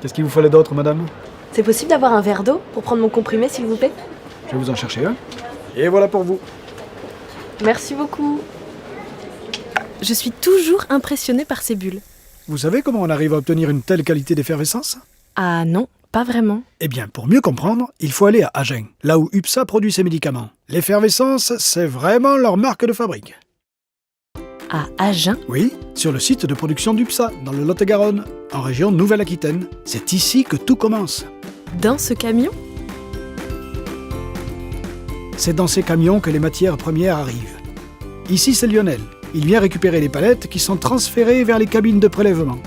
Qu'est-ce qu'il vous fallait d'autre, madame? C'est possible d'avoir un verre d'eau pour prendre mon comprimé, s'il vous plaît? Je vais vous en chercher un. Et voilà pour vous. Merci beaucoup. Je suis toujours impressionnée par ces bulles. Vous savez comment on arrive à obtenir une telle qualité d'effervescence? Ah non, pas vraiment. Eh bien, pour mieux comprendre, il faut aller à Agen, là où UPSA produit ses médicaments. L'effervescence, c'est vraiment leur marque de fabrique. À Agen? Oui, sur le site de production d'UPSA, dans le Lot-et-Garonne, en région Nouvelle-Aquitaine. C'est ici que tout commence. Dans ce camion? C'est dans ces camions que les matières premières arrivent. Ici, c'est Lionel. Il vient récupérer les palettes qui sont transférées vers les cabines de prélèvement.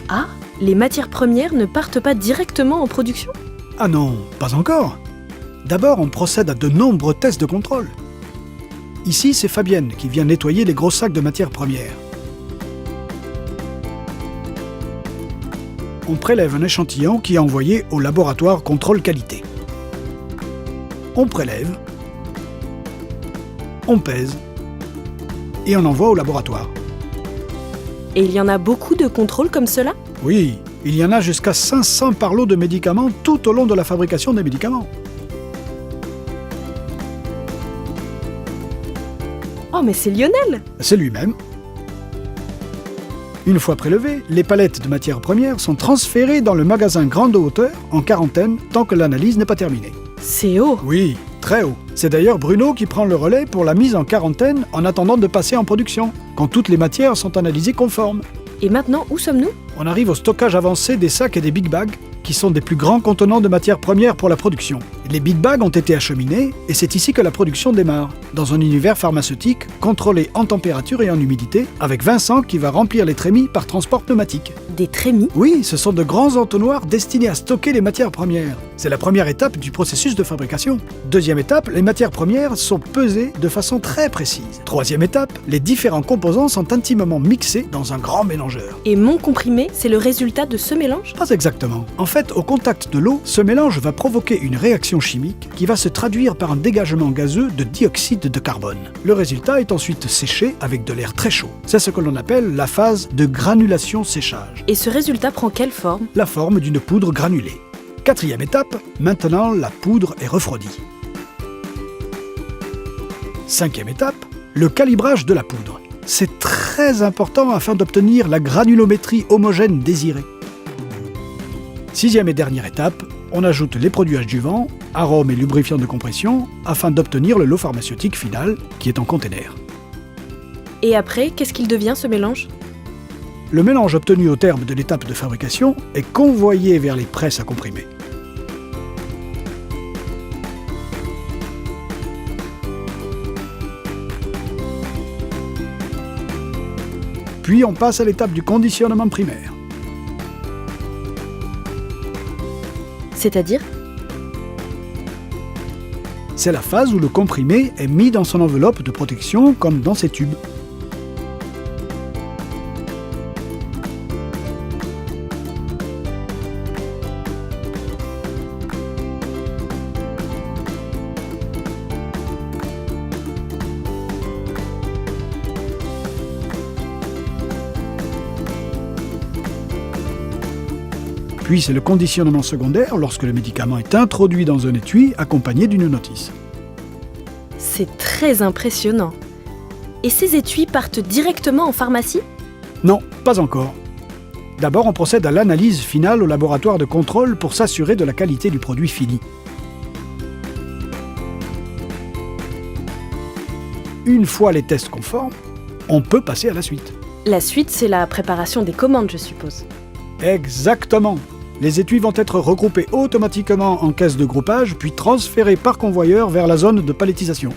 Ah, les matières premières ne partent pas directement en production? Ah non, pas encore. D'abord, on procède à de nombreux tests de contrôle. Ici, c'est Fabienne qui vient nettoyer les gros sacs de matières premières. On prélève un échantillon qui est envoyé au laboratoire contrôle qualité. On prélève, on pèse et on envoie au laboratoire. Et il y en a beaucoup de contrôles comme cela? Oui, il y en a jusqu'à 500 par lot de médicaments tout au long de la fabrication des médicaments. Oh, mais c'est Lionel! C'est lui-même. Une fois prélevées, les palettes de matières premières sont transférées dans le magasin grande hauteur en quarantaine tant que l'analyse n'est pas terminée. C'est haut! Oui, très haut. C'est d'ailleurs Bruno qui prend le relais pour la mise en quarantaine en attendant de passer en production, quand toutes les matières sont analysées conformes. Et maintenant, où sommes-nous? On arrive au stockage avancé des sacs et des big bags, qui sont des plus grands contenants de matières premières pour la production. Les big bags ont été acheminés, et c'est ici que la production démarre, dans un univers pharmaceutique contrôlé en température et en humidité, avec Vincent qui va remplir les trémies par transport pneumatique. Des trémies? Oui, ce sont de grands entonnoirs destinés à stocker les matières premières. C'est la première étape du processus de fabrication. Deuxième étape, les matières premières sont pesées de façon très précise. Troisième étape, les différents composants sont intimement mixés dans un grand mélangeur. Et mon comprimé, c'est le résultat de ce mélange? Pas exactement. En fait, au contact de l'eau, ce mélange va provoquer une réaction chimique qui va se traduire par un dégagement gazeux de dioxyde de carbone. Le résultat est ensuite séché avec de l'air très chaud. C'est ce que l'on appelle la phase de granulation-séchage. Et ce résultat prend quelle forme? La forme d'une poudre granulée. Quatrième étape, maintenant la poudre est refroidie. Cinquième étape, le calibrage de la poudre. C'est très important afin d'obtenir la granulométrie homogène désirée. Sixième et dernière étape, on ajoute les produits adjuvants, arômes et lubrifiants de compression, afin d'obtenir le lot pharmaceutique final, qui est en container. Et après, qu'est-ce qu'il devient ce mélange? Le mélange obtenu au terme de l'étape de fabrication est convoyé vers les presses à comprimer. Puis on passe à l'étape du conditionnement primaire. C'est-à-dire? C'est la phase où le comprimé est mis dans son enveloppe de protection comme dans ses tubes. Puis c'est le conditionnement secondaire lorsque le médicament est introduit dans un étui accompagné d'une notice. C'est très impressionnant. Et ces étuis partent directement en pharmacie? Non, pas encore. D'abord, on procède à l'analyse finale au laboratoire de contrôle pour s'assurer de la qualité du produit fini. Une fois les tests conformes, on peut passer à la suite. La suite, c'est la préparation des commandes, je suppose. Exactement. Les étuis vont être regroupés automatiquement en caisses de groupage, puis transférés par convoyeur vers la zone de palettisation.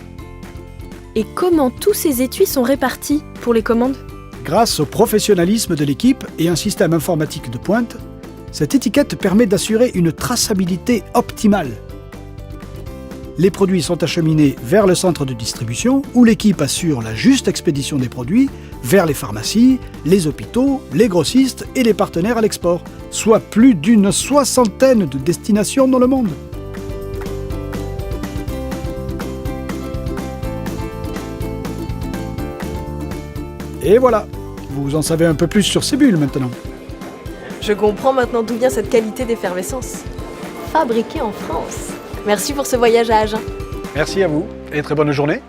Et comment tous ces étuis sont répartis pour les commandes? Grâce au professionnalisme de l'équipe et un système informatique de pointe, cette étiquette permet d'assurer une traçabilité optimale. Les produits sont acheminés vers le centre de distribution, où l'équipe assure la juste expédition des produits vers les pharmacies, les hôpitaux, les grossistes et les partenaires à l'export, soit plus d'une 60aine de destinations dans le monde. Et voilà, vous en savez un peu plus sur ces bulles maintenant. Je comprends maintenant d'où vient cette qualité d'effervescence. Fabriquée en France. Merci pour ce voyage à Agen. Merci à vous et très bonne journée.